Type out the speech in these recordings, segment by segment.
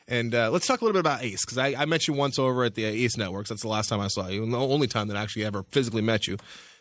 And let's talk a little bit about Ace, because I met you once over at the Ace Networks. That's the last time I saw you, and the only time that I actually ever physically met you.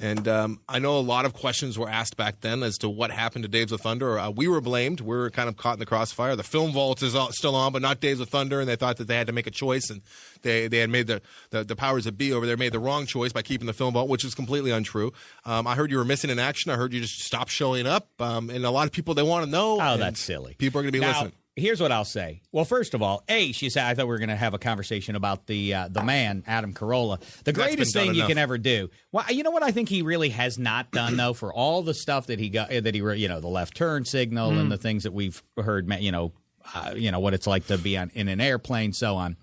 And I know a lot of questions were asked back then as to what happened to Days of Thunder. We were blamed. We were kind of caught in the crossfire. The Film Vault is still on, but not Days of Thunder, and they thought that they had to make a choice, and they had made the powers that be over there made the wrong choice by keeping the Film Vault, which is completely untrue. I heard you were missing in action. I heard you just stopped showing up, and a lot of people, they want to know. Oh, that's silly. People are going to be listening. Here's what I'll say. Well, first of all, she said I thought we were going to have a conversation about the man, Adam Carolla. The greatest thing you can ever do. Well, you know what I think he really has not done, though, for all the stuff that he got, the left turn signal and the things that we've heard, what it's like to be in an airplane, so on.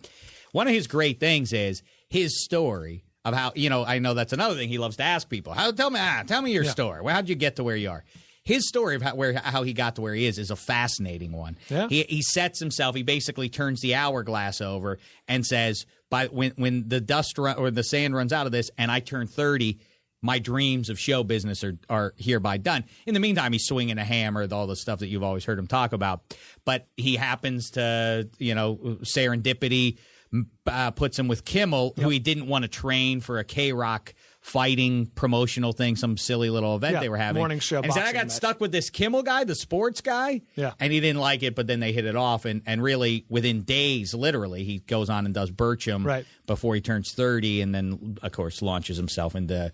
One of his great things is his story of how, I know that's another thing he loves to ask people. Tell me your story. Well, how'd you get to where you are? His story of how he got to where he is a fascinating one. Yeah. He sets himself. He basically turns the hourglass over and says, when the dust or the sand runs out of this, and I turn 30, my dreams of show business are hereby done. In the meantime, he's swinging a hammer, all the stuff that you've always heard him talk about. But he happens to, serendipity puts him with Kimmel, who he didn't want to train for a K-Rock fighting promotional thing, some silly little event they were having. Morning show. And he said, I got stuck with this Kimmel guy, the sports guy. Yeah. And he didn't like it, but then they hit it off. And really, within days, literally, he goes on and does Bircham before he turns 30, and then, of course, launches himself into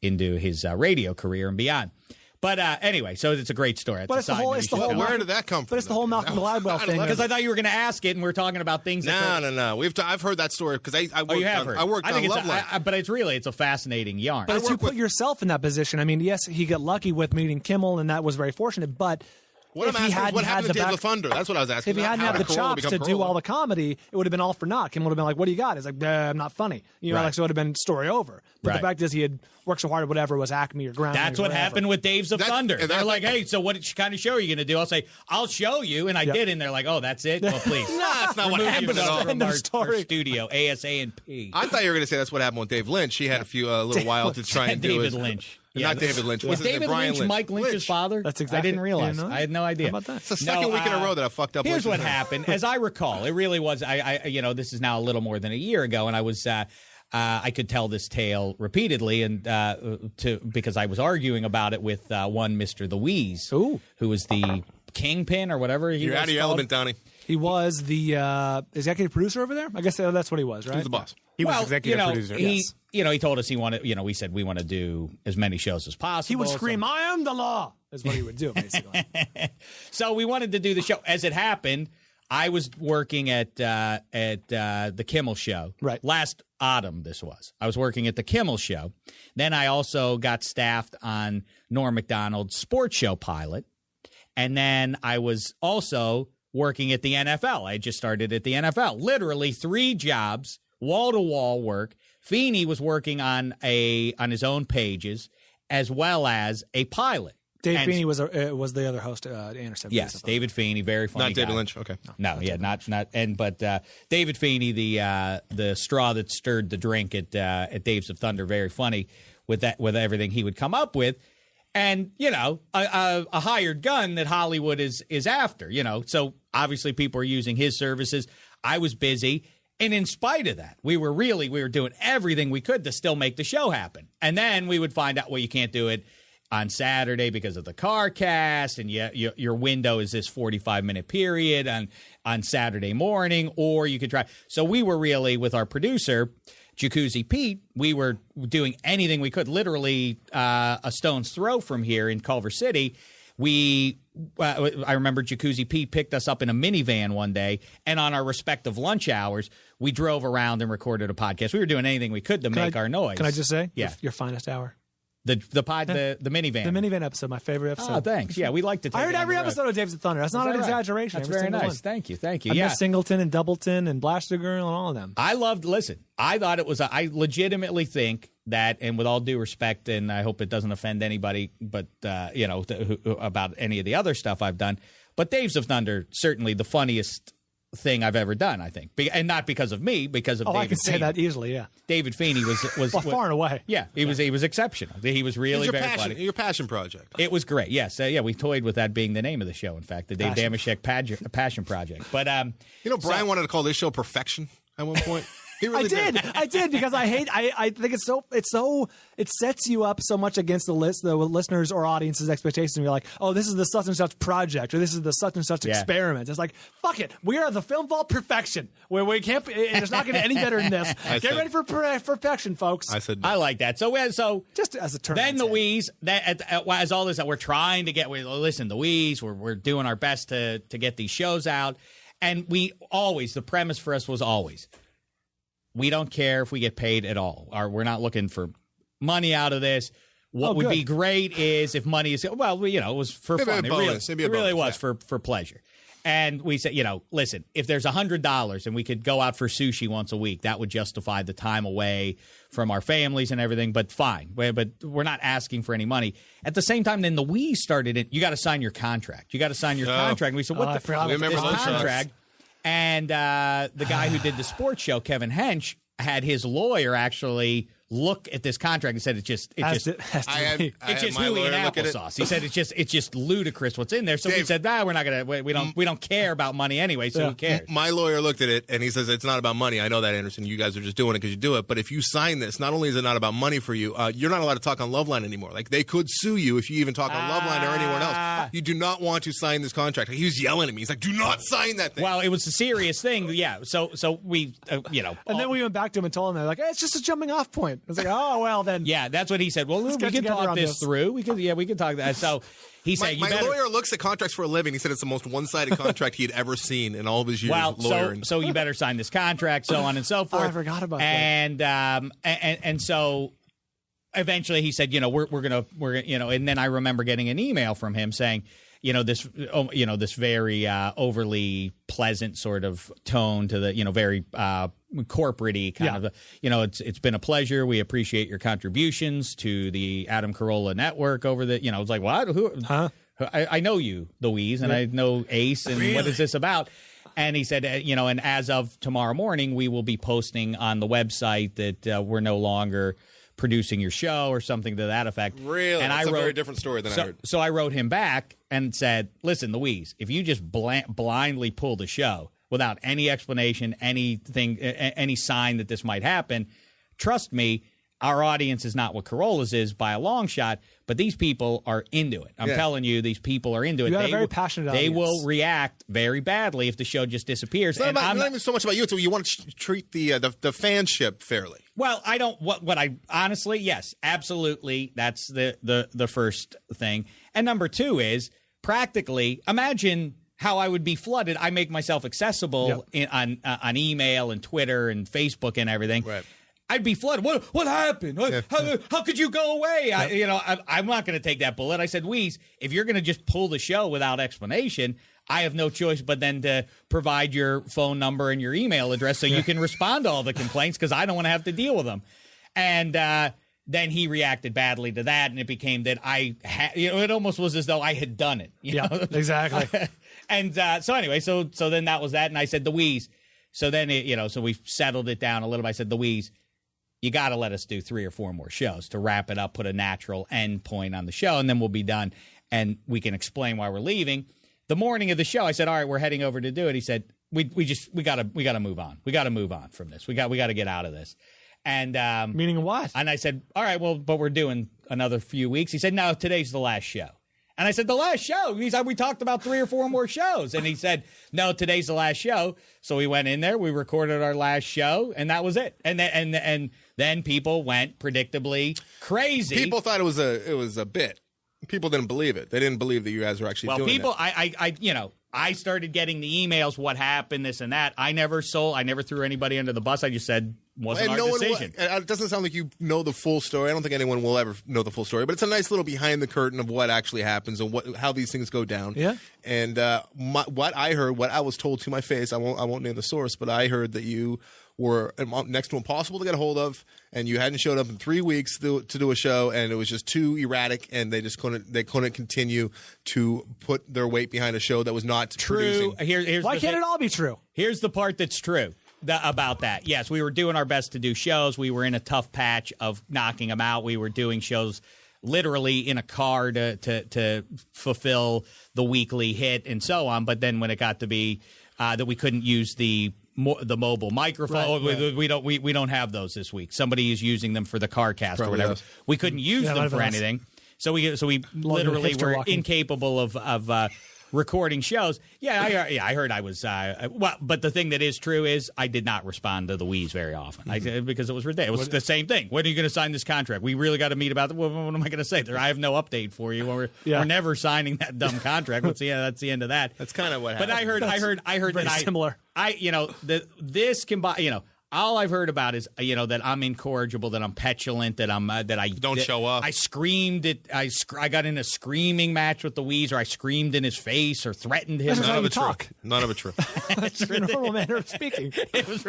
his radio career and beyond. But anyway, so it's a great story. But it's the whole where did that come from? But it's the whole Malcolm Gladwell thing. Because I thought you were going to ask it, and we're talking about things. No. I've heard that story because I worked on Loveline. But it's a fascinating yarn. But you put yourself in that position. I mean, yes, he got lucky with meeting Kimmel, and that was very fortunate. But what happened to Days of Thunder? That's what I was asking. If he hadn't had the chops to do all the comedy, it would have been all for naught. Kimmel would have been like, "What do you got?" It's like, "I'm not funny." So it would have been story over. But the fact is, he had worked so hard at whatever was Acme or Ground. That's what happened with Days of Thunder. They're like, "Hey, so what kind of show are you going to do?" I'll say, "I'll show you," and I did, and they're like, "Oh, that's it." Well, please, no, that's not what happened at all. From our studio, ASA&P. I thought you were going to say that's what happened with Dave Lynch. He had a little while to try and do David Lynch. Not David Lynch. Was David Lynch Mike Lynch's father? That's exactly. I didn't realize. I had no idea. How about that? It's the second week in a row that I fucked up. Here's what happened. As I recall, it really was. This is now a little more than a year ago, and I was. I could tell this tale repeatedly, and because I was arguing about it with one Mr. Louise, who was the kingpin or whatever he was. You're out of your element, Donnie. He was the executive producer over there. I guess that's what he was, right? He was the boss. He was executive producer. He told us he wanted. We said we want to do as many shows as possible. He would scream, "I am the law." Is what he would do, basically. So we wanted to do the show. As it happened, I was working at the Kimmel Show. Right. Last autumn, this was. I was working at the Kimmel Show. Then I also got staffed on Norm Macdonald's sports show pilot. And then I was also working at the NFL. I just started at the NFL. Literally 3 jobs, wall-to-wall work. Feeney was working on his own pages as well as a pilot. Dave Feeney was the other host at Anderson. Yes, David Feeney, very funny. Not David guy. Lynch. Okay. No, not. David Feeney, the straw that stirred the drink at Days of Thunder, very funny with everything he would come up with, and a hired gun that Hollywood is after. So obviously people are using his services. I was busy. And in spite of that, we were doing everything we could to still make the show happen. And then we would find out, well, you can't do it on Saturday because of the car cast, and your window is this 45-minute period on Saturday morning, or you could try. So we were really, with our producer, Jacuzzi Pete, we were doing anything we could. Literally a stone's throw from here in Culver City. I remember Jacuzzi Pete picked us up in a minivan one day, and on our respective lunch hours, we drove around and recorded a podcast. We were doing anything we could to make our noise. Can I just say? Yeah. Your finest hour. The minivan. The minivan episode, my favorite episode. Oh, thanks. Yeah, we like to take I heard every episode of Days of Thunder. That's not an exaggeration. That's very nice. Thank you. I missed Singleton and Doubleton and Blaster Girl and all of them. I thought it was, I legitimately think that, and with all due respect, and I hope it doesn't offend anybody, but, about any of the other stuff I've done, but Days of Thunder, certainly the funniest thing I've ever done, I think. And not because of me, because of David I can say Feeney. that easily, yeah. David Feeney was well, far and away. Yeah, he was exceptional. He was really very funny. Your passion project. It was great. Yes. We toyed with that being the name of the show, in fact, the Dave Dameshek Passion Project. But Brian wanted to call this show Perfection at one point. He really I did because I think it sets you up so much against the listeners or audience's expectations. And you're like, oh, this is the such and such project, or this is the such and such experiment. It's like, fuck it, we are the Film Vault Perfection, where we can't. It's not going to get any better than this. Get ready for perfection, folks. I like that. So just as a term. Then the Wheeze, as all this that we're trying to get. Listen, the Wheeze, we're doing our best to get these shows out, and the premise for us was always, we don't care if we get paid at all. We're not looking for money out of this. What would be great is if money is, it was for fun. It really was for pleasure. And we said, listen, if there's $100 and we could go out for sushi once a week, that would justify the time away from our families and everything. But fine. But we're not asking for any money. At the same time, then the we started it. You got to sign your contract. And we said, what the contract? And the guy who did the sports show, Kevin Hench, had his lawyer actually look at this contract and said it's just hooey and applesauce. He said it's just ludicrous what's in there. So Dave, we said, we're not gonna we don't care about money anyway. So who cares? My lawyer looked at it and he says it's not about money. I know that, Anderson. You guys are just doing it because you do it. But if you sign this, not only is it not about money for you, you're not allowed to talk on Loveline anymore. Like they could sue you if you even talk on Loveline or anyone else. You do not want to sign this contract. He was yelling at me. He's like, "Do not sign that thing." Well, it was a serious thing. Yeah. So we and then we went back to him and told him they're like, it's just a jumping off point. It's like, oh well, then that's what he said. Well, we can talk this through. We can talk that. So he said, my lawyer looks at contracts for a living. He said it's the most one-sided contract he had ever seen in all of his years of lawyering. So you better sign this contract, so on and so forth. I forgot about that. And so eventually he said, we're gonna, and then I remember getting an email from him saying, this very overly pleasant sort of tone to the, very corporate-y kind of, it's been a pleasure. We appreciate your contributions to the Adam Carolla network over the, it's like, what? Who? Huh? I know you, Louise, and I know Ace, and what is this about? And he said, and as of tomorrow morning, we will be posting on the website that we're no longer producing your show or something to that effect. Really? And that's a very different story than I heard. So I wrote him back and said, listen, Louise, if you just blindly pull the show without any explanation, anything, any sign that this might happen, trust me, our audience is not what Carolla's is by a long shot, but these people are into it. I'm telling you, these people are into it. You have a very passionate audience. They will react very badly if the show just disappears. It's not even so much about you. It's you want to treat the fanship fairly. Well, I don't. What I honestly, yes, absolutely. That's the first thing. And number two is practically imagine how I would be flooded. I make myself accessible on email and Twitter and Facebook and everything. Right. I'd be flooded. What happened? How could you go away? I'm not going to take that bullet. I said, Wheeze, if you're going to just pull the show without explanation, I have no choice but then to provide your phone number and your email address so you can respond to all the complaints because I don't want to have to deal with them. And then he reacted badly to that, and it became that it almost was as though I had done it. You know? Exactly. And so anyway, so then that was that, and I said, Louise. So then so we settled it down a little bit. I said, Louise, you got to let us do 3 or 4 more shows to wrap it up, put a natural end point on the show, and then we'll be done, and we can explain why we're leaving. The morning of the show, I said, all right, we're heading over to do it. He said, we got to move on. We got to move on from this. We got to get out of this. And meaning what? And I said, all right, well, but we're doing another few weeks. He said, no, today's the last show. And I said, the last show? He said, we talked about 3 or 4 more shows. And he said, no, today's the last show. So we went in there, we recorded our last show, and that was it. And then people went predictably crazy. People thought it was a bit. People didn't believe it. They didn't believe that you guys were actually doing it. Well, people, I started getting the emails, what happened, this and that. I never threw anybody under the bus. I just said, wasn't our decision. It doesn't sound like you know the full story. I don't think anyone will ever know the full story, but it's a nice little behind the curtain of what actually happens and how these things go down. Yeah. And what I heard, what I was told to my face, I won't name the source, but I heard that you were next to impossible to get a hold of, and you hadn't showed up in 3 weeks to do a show, and it was just too erratic, and they just couldn't continue to put their weight behind a show that was not true. Producing. Why can't it all be true? Here's the part that's true about that. Yes, we were doing our best to do shows. We were in a tough patch of knocking them out. We were doing shows literally in a car to fulfill the weekly hit and so on. But then when it got to be that we couldn't use the mobile microphone, we don't have those this week. Somebody is using them for the CarCast or whatever. We couldn't use them for anything. So we literally were incapable of recording shows. I heard I was but the thing that is true is I did not respond to the Wheeze very often because it was ridiculous. It was the same thing. When are you going to sign this contract? We really got to meet about what am I going to say? I have no update for you. We're never signing that dumb contract. That's the end of that. That's kind of what happened. But I heard very that similar. This can all I've heard about is that I'm incorrigible, that I'm petulant, that I don't show up. I screamed I got in a screaming match with the Wheeze, or I screamed in his face or threatened him. None of it true. None of it true. That's your normal manner of speaking. It was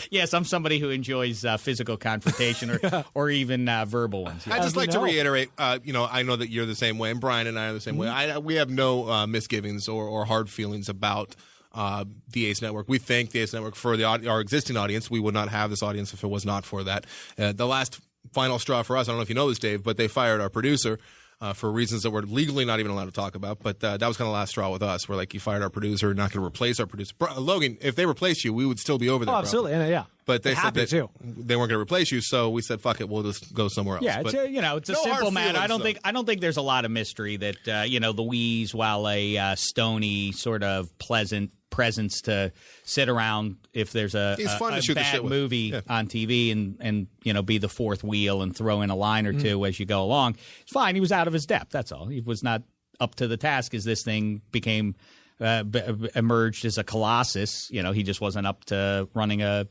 yes, I'm somebody who enjoys physical confrontation or even verbal ones. I just like to reiterate. I know that you're the same way, and Brian and I are the same way. We have no misgivings or hard feelings about the Ace Network. We thank the Ace Network for our existing audience. We would not have this audience if it was not for that. The last final straw for us, I don't know if you know this, Dave, but they fired our producer for reasons that we're legally not even allowed to talk about. But that was kind of the last straw with us. We're like, you fired our producer, not going to replace our producer. Logan, if they replaced you, we would still be over there. Oh, absolutely. Yeah. But they said that too. They weren't going to replace you, so we said, "Fuck it, we'll just go somewhere else." Yeah, it's a simple matter. I don't think there's a lot of mystery that the Wheeze, while a stony sort of pleasant presence to sit around if there's a bad movie on TV and be the fourth wheel and throw in a line or two as you go along. It's fine. He was out of his depth. That's all. He was not up to the task as this thing became. Emerged as a colossus. He just wasn't up to running a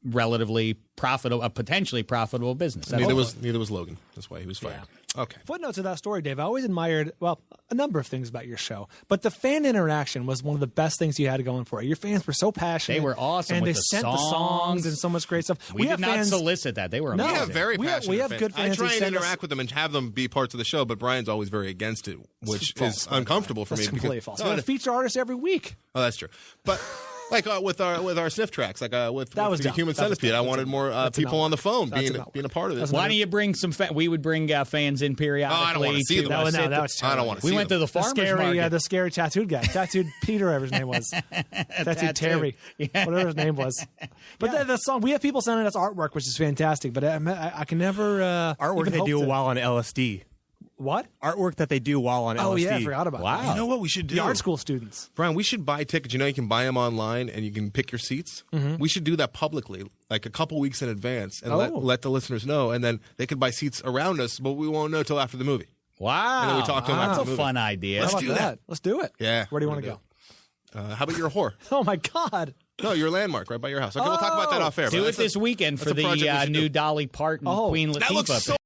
relatively profitable, a potentially profitable business. Neither was Logan. That's why he was fired. Yeah. Okay. Footnote to that story, Dave. I always admired, a number of things about your show, but the fan interaction was one of the best things you had going for it. Your fans were so passionate. They were awesome, and with they sent the songs and so much great stuff. We did not solicit that. They were amazing. We have very passionate we have fans. good fans. I try and interact with them and have them be parts of the show, but Brian's always very against it, which is uncomfortable for me. That's completely false. We have feature artists every week. Oh, that's true. But like with our sniff tracks, with the Human Centipede, I wanted more people on the phone being a part of this. Why don't you bring some? We would bring fans in periodically. Oh, I don't want to see them. I don't want to see them. We went to the farmer's market. The scary tattooed guy, tattooed Peter, whatever his name was, tattooed Terry, whatever his name was. But the song, we have people sending us artwork, which is fantastic. But I can never artwork they do while on LSD. What? Artwork that they do while on LSD. Oh, yeah, I forgot about that. Wow. You know what we should do? The art school students. Brian, we should buy tickets. You can buy them online and you can pick your seats. Mm-hmm. We should do that publicly, like a couple weeks in advance, and let the listeners know. And then they could buy seats around us, but we won't know until after the movie. Wow. And then we talk to them after the movie. That's a fun idea. Let's do that. Let's do it. Yeah. Where do you want to go? How about your whore? Oh, my God. No, your landmark right by your house. Okay, we'll talk about that off air. Do it this weekend for the new Dolly Parton Queen Latifah. That looks so